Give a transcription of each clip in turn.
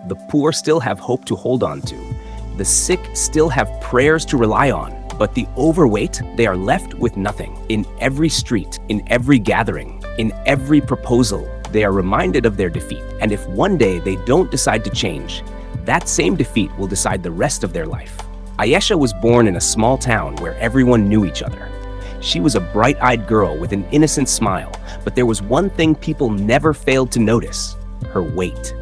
The poor still have hope to hold on to. The sick still have prayers to rely on. But the overweight, they are left with nothing. In every street, in every gathering, in every proposal, they are reminded of their defeat. And if one day they don't decide to change, that same defeat will decide the rest of their life. Ayesha was born in a small town where everyone knew each other. She was a bright-eyed girl with an innocent smile, but there was one thing people never failed to notice: her weight.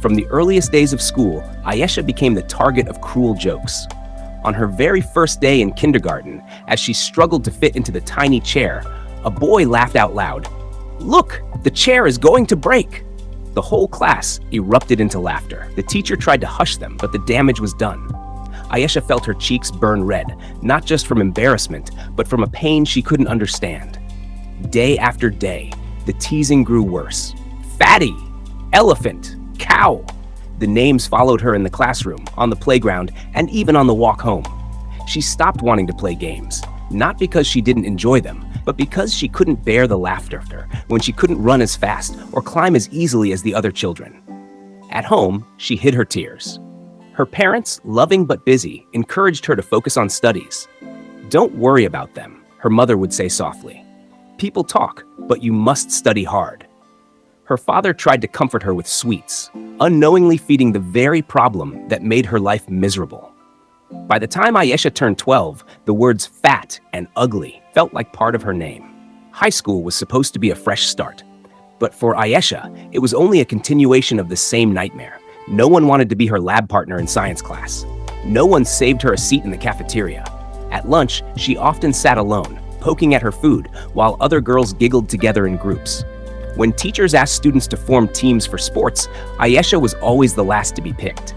From the earliest days of school, Ayesha became the target of cruel jokes. On her very first day in kindergarten, as she struggled to fit into the tiny chair, a boy laughed out loud. "Look, the chair is going to break!" The whole class erupted into laughter. The teacher tried to hush them, but the damage was done. Ayesha felt her cheeks burn red, not just from embarrassment, but from a pain she couldn't understand. Day after day, the teasing grew worse. Fatty, elephant, cow. The names followed her in the classroom, on the playground, and even on the walk home. She stopped wanting to play games, not because she didn't enjoy them, but because she couldn't bear the laughter when she couldn't run as fast or climb as easily as the other children. At home, she hid her tears. Her parents, loving but busy, encouraged her to focus on studies. "Don't worry about them," her mother would say softly. "People talk, but you must study hard." Her father tried to comfort her with sweets, unknowingly feeding the very problem that made her life miserable. By the time Ayesha turned 12, the words fat and ugly felt like part of her name. High school was supposed to be a fresh start. But for Ayesha, it was only a continuation of the same nightmare. No one wanted to be her lab partner in science class. No one saved her a seat in the cafeteria. At lunch, she often sat alone, poking at her food, while other girls giggled together in groups. When teachers asked students to form teams for sports, Ayesha was always the last to be picked.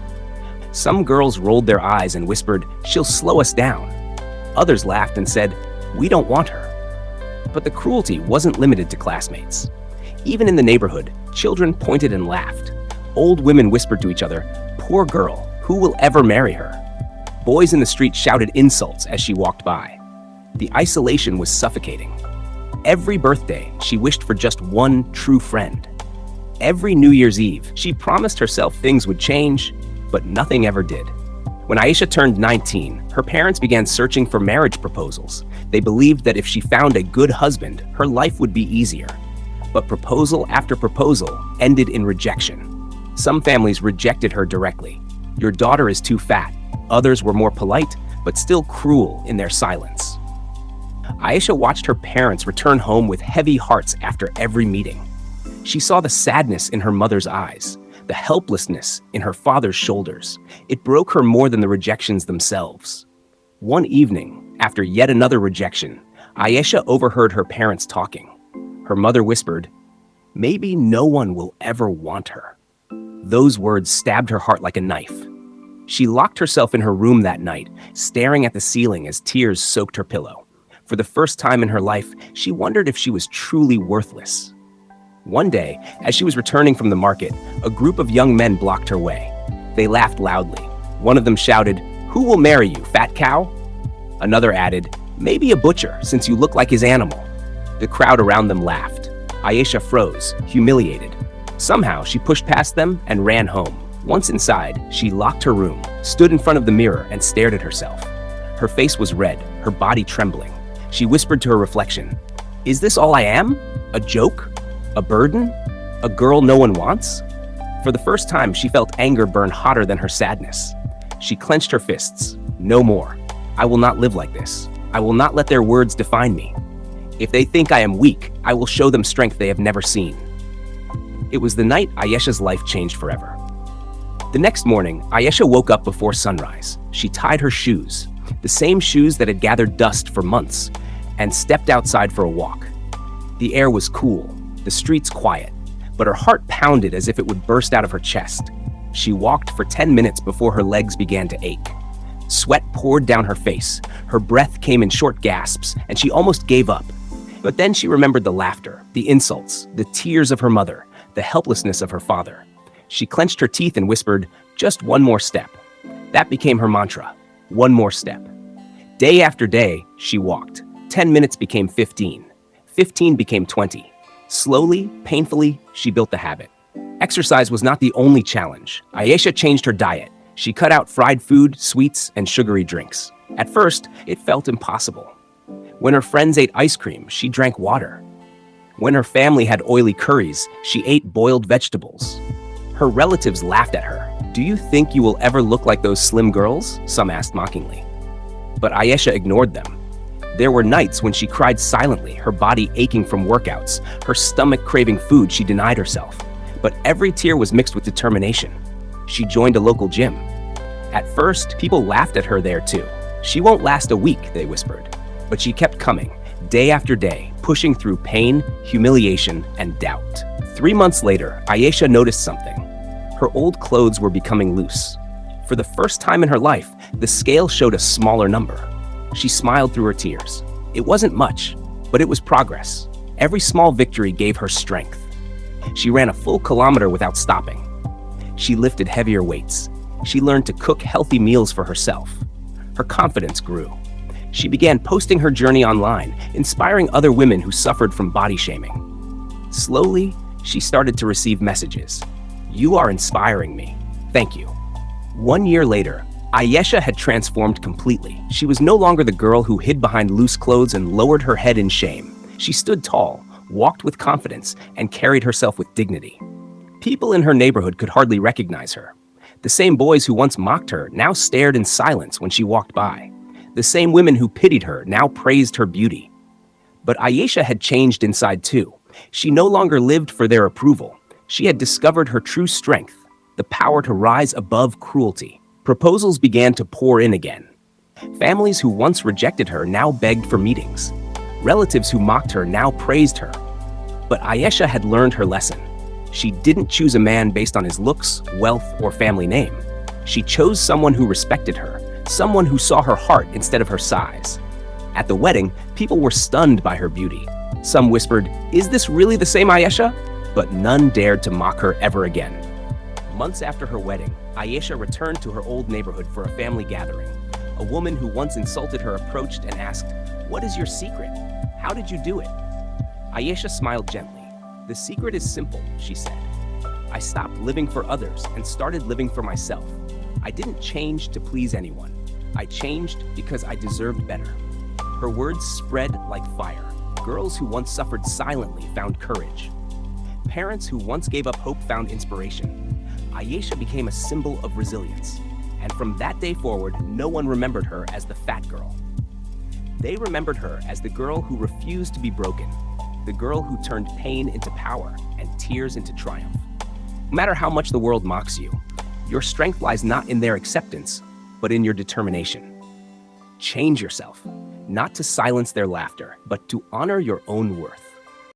Some girls rolled their eyes and whispered, "She'll slow us down." Others laughed and said, "We don't want her." But the cruelty wasn't limited to classmates. Even in the neighborhood, children pointed and laughed. Old women whispered to each other, "Poor girl, who will ever marry her?" Boys in the street shouted insults as she walked by. The isolation was suffocating. Every birthday, she wished for just one true friend. Every New Year's Eve, she promised herself things would change, but nothing ever did. When Ayesha turned 19, her parents began searching for marriage proposals. They believed that if she found a good husband, her life would be easier. But proposal after proposal ended in rejection. Some families rejected her directly. "Your daughter is too fat." Others were more polite, but still cruel in their silence. Ayesha watched her parents return home with heavy hearts after every meeting. She saw the sadness in her mother's eyes, the helplessness in her father's shoulders. It broke her more than the rejections themselves. One evening, after yet another rejection, Ayesha overheard her parents talking. Her mother whispered, "Maybe no one will ever want her." Those words stabbed her heart like a knife. She locked herself in her room that night, staring at the ceiling as tears soaked her pillow. For the first time in her life, she wondered if she was truly worthless. One day, as she was returning from the market, a group of young men blocked her way. They laughed loudly. One of them shouted, "Who will marry you, fat cow?" Another added, "Maybe a butcher, since you look like his animal." The crowd around them laughed. Ayesha froze, humiliated. Somehow, she pushed past them and ran home. Once inside, she locked her room, stood in front of the mirror, and stared at herself. Her face was red, her body trembling. She whispered to her reflection, "Is this all I am? A joke? A burden? A girl no one wants?" For the first time, she felt anger burn hotter than her sadness. She clenched her fists. "No more. I will not live like this. I will not let their words define me. If they think I am weak, I will show them strength they have never seen." It was the night Ayesha's life changed forever. The next morning, Ayesha woke up before sunrise. She tied her shoes, the same shoes that had gathered dust for months, and stepped outside for a walk. The air was cool, the streets quiet, but her heart pounded as if it would burst out of her chest. She walked for 10 minutes before her legs began to ache. Sweat poured down her face, her breath came in short gasps, and she almost gave up. But then she remembered the laughter, the insults, the tears of her mother, the helplessness of her father. She clenched her teeth and whispered, "Just one more step." That became her mantra, one more step. Day after day, she walked. 10 minutes became 15. 15 became 20. Slowly, painfully, she built the habit. Exercise was not the only challenge. Ayesha changed her diet. She cut out fried food, sweets, and sugary drinks. At first, it felt impossible. When her friends ate ice cream, she drank water. When her family had oily curries, she ate boiled vegetables. Her relatives laughed at her. "Do you think you will ever look like those slim girls?" some asked mockingly. But Ayesha ignored them. There were nights when she cried silently, her body aching from workouts, her stomach craving food she denied herself. But every tear was mixed with determination. She joined a local gym. At first, people laughed at her there too. "She won't last a week," they whispered. But she kept coming, day after day, pushing through pain, humiliation, and doubt. 3 months later, Ayesha noticed something. Her old clothes were becoming loose. For the first time in her life, the scale showed a smaller number. She smiled through her tears. It wasn't much, but it was progress. Every small victory gave her strength. She ran a full kilometer without stopping. She lifted heavier weights. She learned to cook healthy meals for herself. Her confidence grew. She began posting her journey online, inspiring other women who suffered from body shaming. Slowly, she started to receive messages. "You are inspiring me. Thank you." 1 year later, Ayesha had transformed completely. She was no longer the girl who hid behind loose clothes and lowered her head in shame. She stood tall, walked with confidence, and carried herself with dignity. People in her neighborhood could hardly recognize her. The same boys who once mocked her now stared in silence when she walked by. The same women who pitied her now praised her beauty. But Ayesha had changed inside too. She no longer lived for their approval. She had discovered her true strength, the power to rise above cruelty. Proposals began to pour in again. Families who once rejected her now begged for meetings. Relatives who mocked her now praised her. But Ayesha had learned her lesson. She didn't choose a man based on his looks, wealth, or family name. She chose someone who respected her, someone who saw her heart instead of her size. At the wedding, people were stunned by her beauty. Some whispered, "Is this really the same Ayesha?" But none dared to mock her ever again. Months after her wedding, Ayesha returned to her old neighborhood for a family gathering. A woman who once insulted her approached and asked, "What is your secret? How did you do it?" Ayesha smiled gently. "The secret is simple," she said. "I stopped living for others and started living for myself. I didn't change to please anyone. I changed because I deserved better." Her words spread like fire. Girls who once suffered silently found courage. Parents who once gave up hope found inspiration. Ayesha became a symbol of resilience. And from that day forward, no one remembered her as the fat girl. They remembered her as the girl who refused to be broken, the girl who turned pain into power and tears into triumph. No matter how much the world mocks you, your strength lies not in their acceptance, but in your determination. Change yourself, not to silence their laughter, but to honor your own worth.